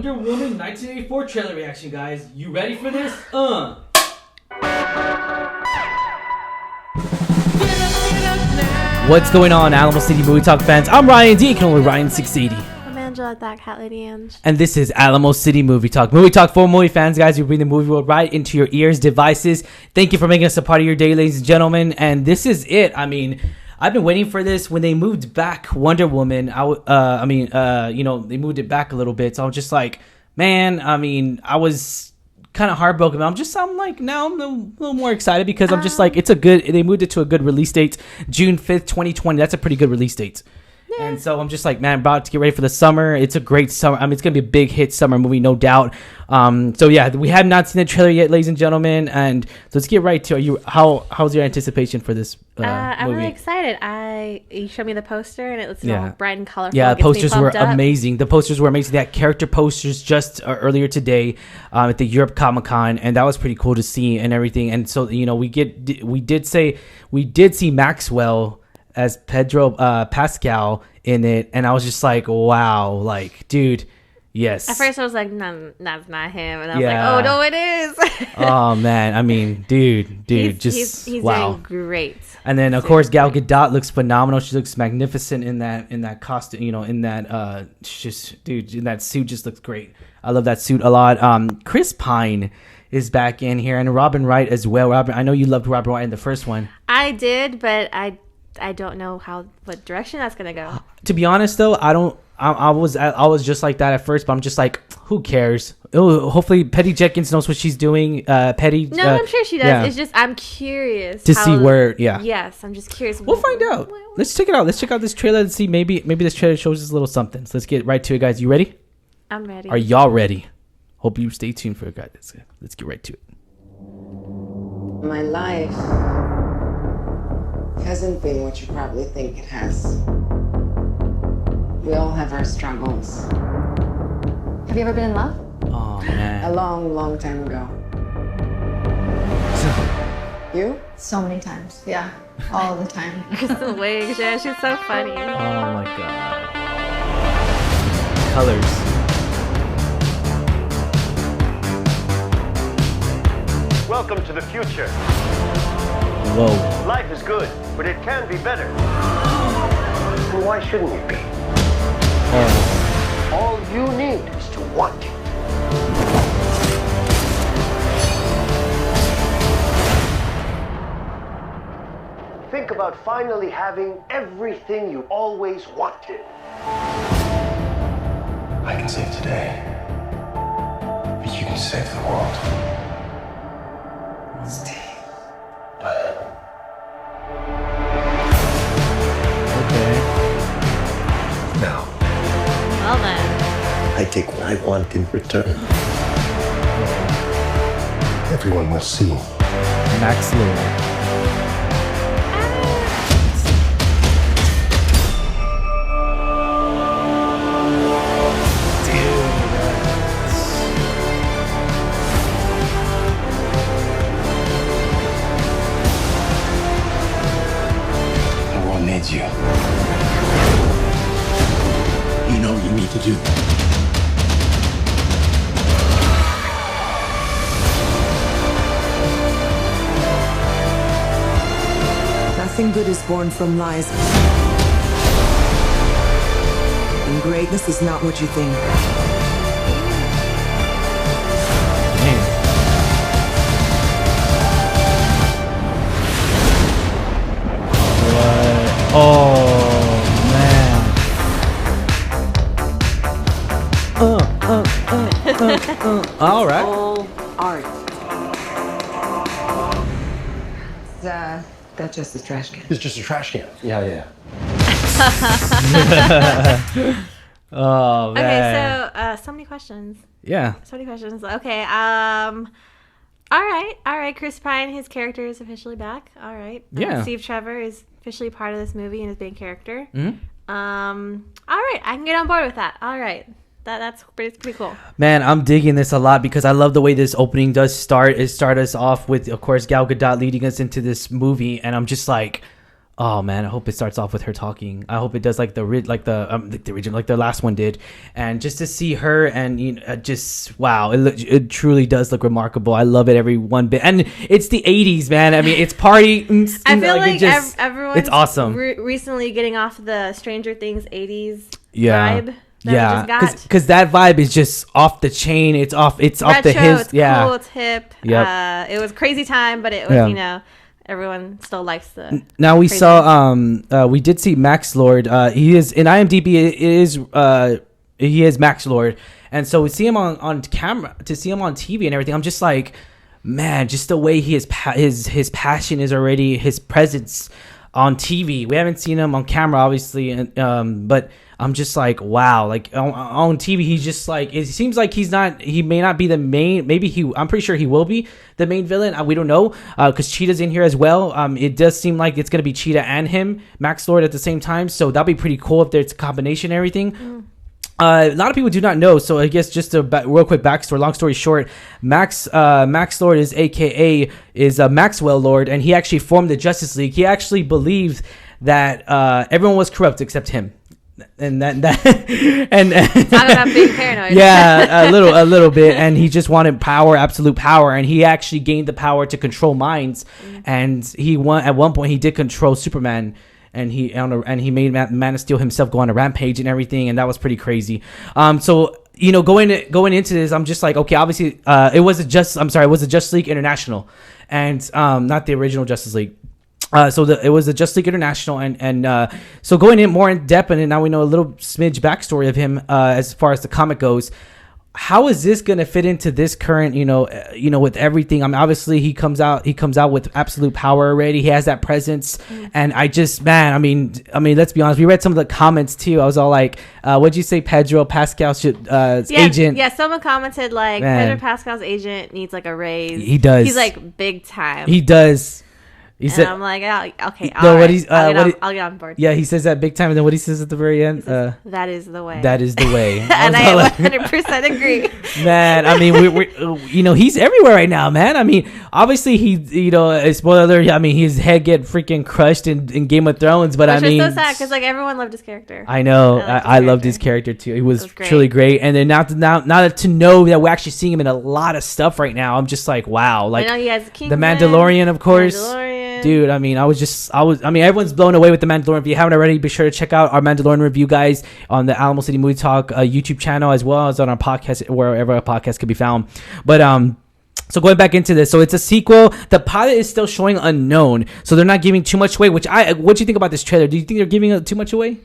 Wonder Woman 1984 trailer reaction, guys. You ready for this? What's going on, Alamo City Movie Talk fans? I'm Ryan D. Only Ryan 680. I'm Angela, that cat lady Ange. And this is Alamo City Movie Talk. Movie Talk for movie fans, guys. We bring the movie world right into your ears, devices. Thank you for making us a part of your day, ladies and gentlemen. And this is it. I mean, I've been waiting for this. When they moved back Wonder Woman, they moved it back a little bit. So I was just like, man, I was kind of heartbroken. I'm like, now I'm a little more excited because I'm just like, they moved it to a good release date, June 5th, 2020. That's a pretty good release date. Yeah. And so I'm just like, man, about to get ready for the summer. It's a great summer. It's going to be a big hit summer movie, no doubt. So yeah, we have not seen the trailer yet, ladies and gentlemen. And let's get right to how's your anticipation for this movie? I'm really excited. You showed me the poster and it looks all bright and colorful. Yeah, the posters were amazing. The posters were amazing. They had character posters just earlier today at the Europe Comic Con, and that was pretty cool to see and everything. And so, we did see Maxwell as Pedro Pascal in it, and I was just like, wow, like, dude, yes. At first I was like, no, that's not him, and I was like, oh no, it is. Oh man, dude, he's wow, doing great. And then of course Gal Gadot looks phenomenal. She looks magnificent in that costume, in that in that suit, just looks great. I love that suit a lot. Chris Pine is back in here, and Robin Wright as well. Robin, I know you loved Robin Wright in the first one. I did, but I don't know what direction that's gonna go. To be honest, though, I was just like that at first, but I'm just like, who cares? Hopefully, Patty Jenkins knows what she's doing. Patty. No, I'm sure she does. Yeah. It's just I'm curious to see where. Yeah. Yes, I'm just curious. We'll find out. Let's check it out. Let's check out this trailer and see maybe this trailer shows us a little something. So let's get right to it, guys. You ready? I'm ready. Are y'all ready? Hope you stay tuned for it, guys. Let's get right to it. My life hasn't been what you probably think it has. We all have our struggles. Have you ever been in love? Oh, man. A long, long time ago. You? So many times. Yeah. All the time. Kristen Wiig, yeah, she's so funny. Oh my god. Colors. Welcome to the future. Whoa. Life is good, but it can be better. And why shouldn't it be? Oh. All you need is to want it. Think about finally having everything you always wanted. I can save today, but you can save the world. Stay. Now. Well then. I take what I want in return. Everyone will see. Max Lord. You. You know what you need to do. Nothing good is born from lies. And greatness is not what you think. Oh man. All right. All art. That's just a trash can. It's just a trash can. Yeah. Oh man. Okay, so many questions. Yeah. So many questions. Okay. All right. Chris Pine, his character is officially back. All right. Yeah. Steve Trevor is officially part of this movie and his main character. Mm-hmm. All right, I can get on board with that. All right. That's pretty cool. Man, I'm digging this a lot because I love the way this opening does start. It starts us off with, of course, Gal Gadot leading us into this movie, and I'm just like, Oh man, I hope it starts off with her talking. I hope it does like the original, like the last one did, and just to see her and just wow, it truly does look remarkable. I love it every one bit, and it's the '80s, man. I mean, it's party. I feel like everyone's it's awesome. Recently getting off the Stranger Things '80s vibe. Because that vibe is just off the chain. It's off the his. It's cool. It's hip. Yep. It was crazy time, but it was everyone still likes the. Now we saw we did see Max Lord. He is in IMDb. He is Max Lord, and so we see him on camera. To see him on TV and everything, I'm just like, man, just the way his passion is already, his presence on TV. We haven't seen him on camera, obviously, and but I'm just like, wow, like on TV, he's just like, it seems like he may not be the main, I'm pretty sure he will be the main villain. We don't know, because Cheetah's in here as well. It does seem like it's going to be Cheetah and him, Max Lord, at the same time. So that'll be pretty cool if there's a combination and everything. A lot of people do not know, so I guess just a real quick backstory. Long story short, Max Lord is Maxwell Lord, and he actually formed the Justice League. He actually believed that everyone was corrupt except him. And talk about being paranoid. Yeah, a little bit, and he just wanted power, absolute power, and he actually gained the power to control minds. And at one point he did control Superman, and he made Man of Steel himself go on a rampage and everything, and that was pretty crazy. So going into this, I'm just like, okay, obviously it was a Justice League International, and not the original Justice League. It was the Justice League International, and so going in more in depth, and now we know a little smidge backstory of him as far as the comic goes. How is this gonna fit into this current, with everything? I mean, obviously he comes out with absolute power already. He has that presence, and I just, man, I mean, let's be honest. We read some of the comments too. I was all like, "What'd you say, Pedro Pascal's agent?" Yeah, someone commented like, "Pedro Pascal's agent needs like a raise." He does. He's like big time. He does. I'm like, oh, okay, I'll get on board. Yeah, he says that big time, and then what he says at the very end? Says, that is the way. That is the way. And I 100% agree. Man, I mean, we're he's everywhere right now, man. I mean, obviously spoiler alert. I mean, his head get freaking crushed in Game of Thrones, but Which I mean, so sad because like everyone loved his character. I know, I loved his character too. He was truly great, and then now to know that we're actually seeing him in a lot of stuff right now, I'm just like, wow. Like, I know he has The Mandalorian, of course. Dude, I mean, everyone's blown away with The Mandalorian. If you haven't already, be sure to check out our Mandalorian review, guys, on the Alamo City Movie Talk YouTube channel, as well as on our podcast, wherever a podcast can be found. But so going back into this, so it's a sequel. The pilot is still showing unknown, so they're not giving too much away. What do you think about this trailer? Do you think they're giving too much away?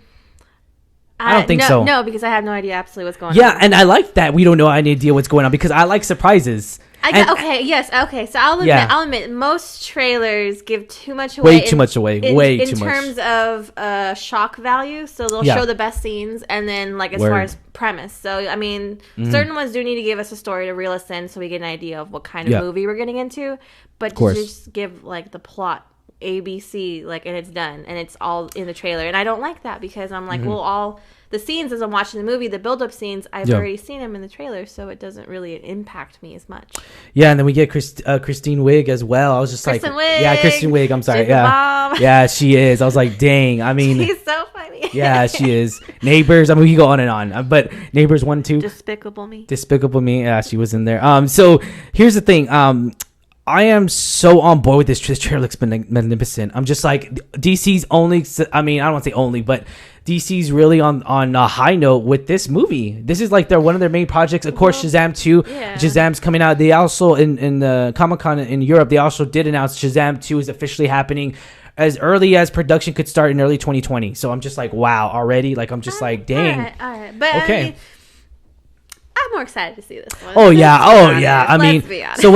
I don't think so. No, because I have no idea absolutely what's going on. Yeah, and I like that we don't know any idea what's going on, because I like surprises. Okay. So I'll admit, most trailers give too much away. Way too much away. In terms of shock value. So they'll show the best scenes, and then like as far as premise. So I mean, certain ones do need to give us a story to reel us in, so we get an idea of what kind of movie we're getting into. But to just give like the plot ABC, like, and it's done, and it's all in the trailer, and I don't like that, because I'm like, well, all the scenes as I'm watching the movie, the build-up scenes, I've already seen them in the trailer, so it doesn't really impact me as much. Yeah, and then we get Kristen Wiig as well. I was just Kristen Wiig. I'm sorry. She's the bomb. Yeah, she is. I was like, dang. I mean, she's so funny. Yeah, she is. Neighbors. I mean, we can go on and on, but Neighbors 1, 2. Despicable Me. Yeah, she was in there. So here's the thing. I am so on board with this. This trailer looks magnificent. I'm just like, DC's only, I mean, I don't want to say only, but DC's really on a high note with this movie. This is like one of their main projects. Of course, Shazam 2. Yeah. Shazam's coming out. They also, in the Comic-Con in Europe, they also did announce Shazam 2 is officially happening as early as production could start in early 2020. So I'm just like, wow, already? Like, I'm just like, dang. All right. But okay. I mean, I'm more excited to see this one. Oh yeah. I mean, so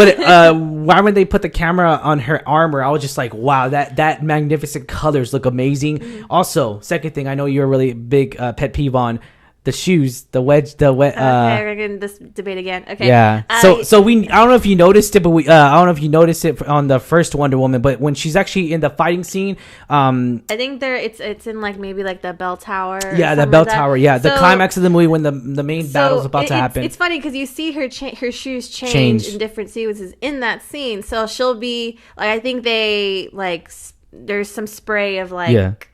why when they put the camera on her armor, I was just like, wow, that magnificent colors look amazing. Mm-hmm. Also, second thing, I know you're a really big pet peeve on the shoes, the wedge, okay, we're getting this debate again. Okay. Yeah. So I don't know if you noticed it, but I don't know if you noticed it on the first Wonder Woman, but when she's actually in the fighting scene, I think it's in like maybe like the bell tower. Yeah, the bell tower. Yeah, so, the climax of the movie when the main battle is about to happen. It's funny because you see her shoes change in different sequences in that scene. So she'll be like, I think they like there's some spray of like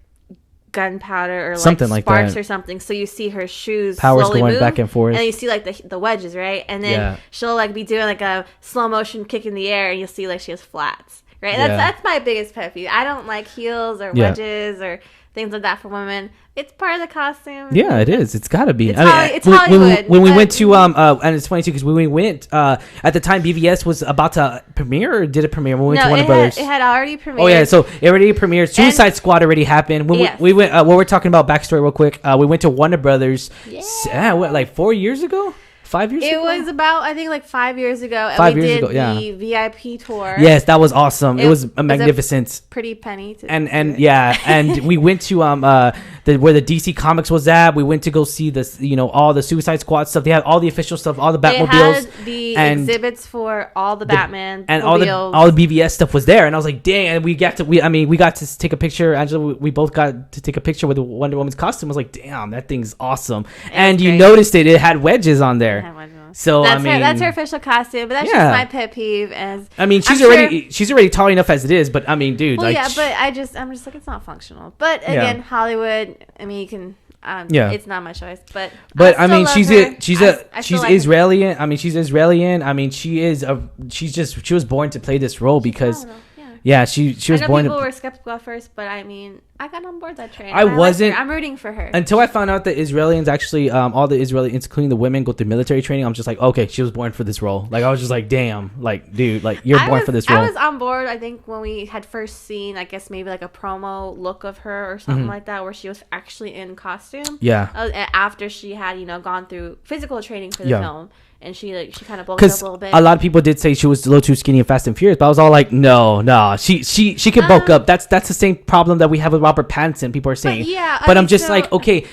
gunpowder or something like like sparks that. or something. So you see her shoes powers slowly going move, back and forth, and you see like the wedges, right? And then she'll like be doing like a slow motion kick in the air, and you'll see like she has flats, right? That's my biggest pet peeve. I don't like heels or wedges or things like that for women. It's part of the costume. Yeah, it is. It's got to be. It's Hollywood. When we went to and it's funny too because when we went at the time BVS was about to premiere or did it premiere when we went to Warner Brothers? It had already premiered. Oh yeah, so it already premiered. Suicide Squad already happened. When we went, what we're talking about backstory real quick. We went to Warner Brothers. Like 4 years ago. 5 years ago? It was about, I think, like 5 years ago. And 5 we years did ago, yeah. the VIP tour. Yes, that was awesome. It was a magnificent. Pretty penny. And we went to where the DC Comics was at. We went to go see this, all the Suicide Squad stuff. They had all the official stuff, all the Batmobiles. They had the exhibits for all the Batman and all the BVS stuff was there. And I was like, dang! And we got to take a picture. Angela, we both got to take a picture with the Wonder Woman's costume. I was like, damn, that thing's awesome. And you noticed it had wedges on there. So that's her official costume, but that's just my pet peeve. She's already tall enough as it is, but I mean, dude. Well, but I'm just like, it's not functional. But again, Hollywood. I mean, you can. It's not my choice, but I mean, she's Israeli. I mean, she's Israeli. I mean, she was born to play this role because. Yeah, she was born. People were skeptical at first, but I mean, I got on board that train. I wasn't. I'm rooting for her until I found out that Israelis actually, all the Israelis, including the women, go through military training. I'm just like, okay, she was born for this role. Like I was just like, damn, like dude, like you're born for this role. I was on board. I think when we had first seen, I guess maybe like a promo look of her or something like that, where she was actually in costume. Yeah. After she had gone through physical training for the film. And she kind of bulked up a little bit. A lot of people did say she was a little too skinny and Fast and Furious, but I was all like, no, she could bulk up. That's the same problem that we have with Robert Pattinson. People are saying, but I'm just like, okay.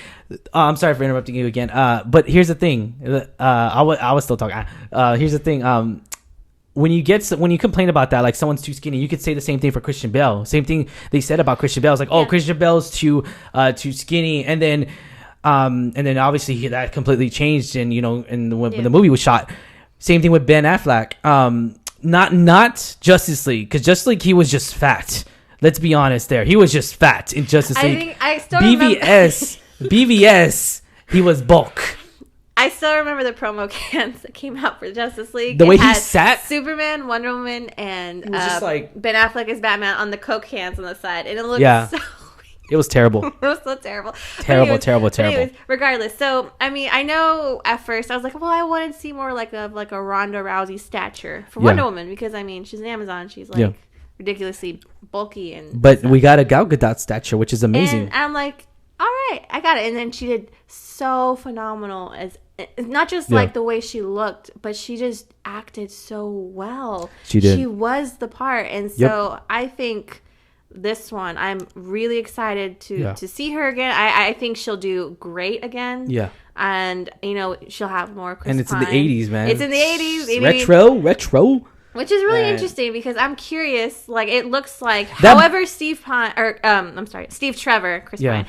I'm sorry for interrupting you again. But here's the thing. I was still talking. Here's the thing. When you complain about that, like someone's too skinny, you could say the same thing for Christian Bale. Same thing they said about Christian Bale. It's like, Christian Bale's too skinny, and then obviously that completely changed, and when the movie was shot. Same thing with Ben Affleck. Not Justice League, because Justice League he was just fat. Let's be honest, there he was just fat in Justice League. I think I still BVS he was bulk. I still remember the promo cans that came out for Justice League. The way he sat, Superman, Wonder Woman, and just like Ben Affleck as Batman on the Coke cans on the side, and it looked so. It was terrible. It was so terrible. Terrible. Anyways, regardless, so I mean, I know at first I was like, well, I wanted to see more like a Ronda Rousey stature for Wonder Woman, because I mean, she's an Amazon. She's like ridiculously bulky But we got a Gal Gadot stature, which is amazing. And I'm like, all right, I got it. And then she did so phenomenal as not just like the way she looked, but she just acted so well. She did. She was the part, and so I think. This one, I'm really excited to see her again. I think she'll do great again. Yeah. And, she'll have more Chris And it's Pine. In the 80s, man. It's in the 80s. Retro. Which is really interesting, because I'm curious. Like, it looks like however Steve Trevor, Chris Pine,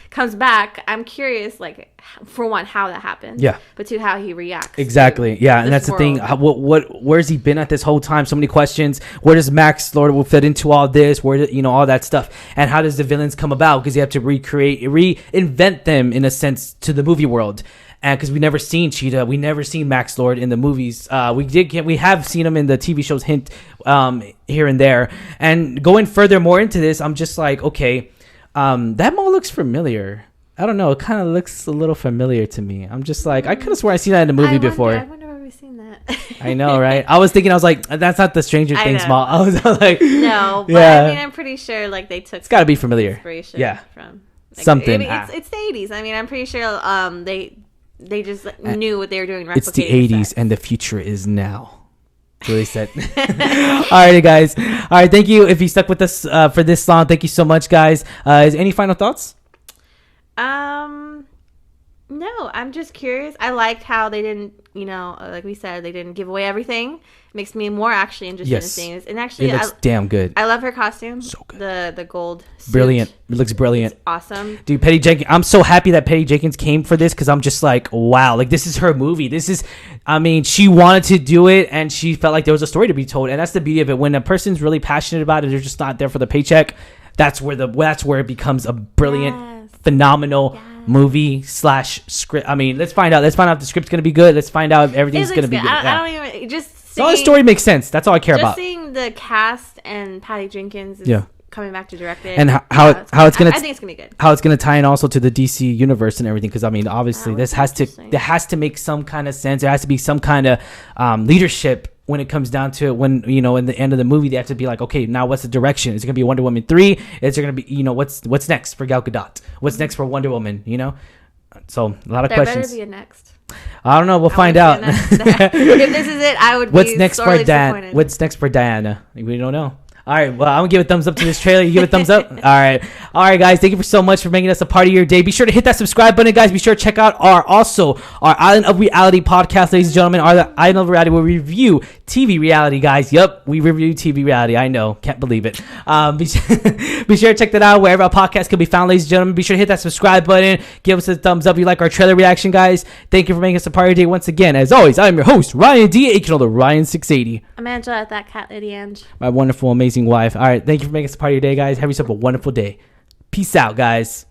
comes back. I'm curious, like, for one, how that happened. Yeah. But two, how he reacts. Exactly. Yeah, and that's the thing. Where's he been at this whole time? So many questions. Where does Max Lord fit into all this? Where all that stuff? And how does the villains come about? Because you have to reinvent them in a sense to the movie world. And because we never seen Cheetah, we never seen Max Lord in the movies. We have seen him in the TV shows hint here and there. And going more into this, I'm just like, okay, that mall looks familiar. I don't know, it kind of looks a little familiar to me. I'm just like, I could have sworn I seen that in a movie before. I wonder where we've seen that. I know, right? I was like, that's not the Stranger Things mall. I was like, no, but I mean, I'm pretty sure like they took. It's got to be familiar. Inspiration from something. It's the 80s. I mean, I'm pretty sure they just knew what they were doing. It's the 80s and the future is now. Really said. All right, guys. All right, thank you. If you stuck with us for this long, thank you so much, guys. Is any final thoughts? No, I'm just curious. I liked how they didn't, like we said, they didn't give away everything. Makes me more actually interested in seeing this. And actually, it looks damn good. I love her costume. So good. The gold suit. Brilliant. It looks brilliant. It's awesome. Dude, Patty Jenkins. I'm so happy that Patty Jenkins came for this, because I'm just like, wow. Like, this is her movie. She wanted to do it, and she felt like there was a story to be told. And that's the beauty of it. When a person's really passionate about it, they're just not there for the paycheck. that's where it becomes a brilliant, phenomenal movie / script. I mean, let's find out if the script's gonna be good. Let's find out if everything's gonna be good. I don't even as long as the story makes sense. That's all I care about. Just seeing the cast and Patty Jenkins is coming back to direct it, and how it's gonna. I think it's gonna be good. How it's gonna tie in also to the DC universe and everything, because I mean, obviously, there has to make some kind of sense. There has to be some kind of leadership when it comes down to it. When in the end of the movie, they have to be like, okay, now what's the direction? Is it gonna be Wonder Woman 3? Is there gonna be what's next for Gal Gadot? What's next for Wonder Woman? So a lot of questions. There better be a next. I don't know. We'll find out. If this is it, I would be sorely disappointed. What's next for Diana? We don't know. All right, well, I'm going to give a thumbs up to this trailer. You give a thumbs up? All right, guys. Thank you so much for making us a part of your day. Be sure to hit that subscribe button, guys. Be sure to check out our Island of Reality podcast, ladies and gentlemen. Our Island of Reality will review TV reality, guys. Yep, we review TV reality. I know. Can't believe it. Be sure to check that out wherever our podcast can be found, ladies and gentlemen. Be sure to hit that subscribe button. Give us a thumbs up if you like our trailer reaction, guys. Thank you for making us a part of your day once again. As always, I'm your host, Ryan D. You can know the Ryan680. I'm Angela at that cat lady Ange. My wonderful, amazing wife. All right, thank you for making us a part of your day, guys. Have yourself a wonderful day. Peace out, guys.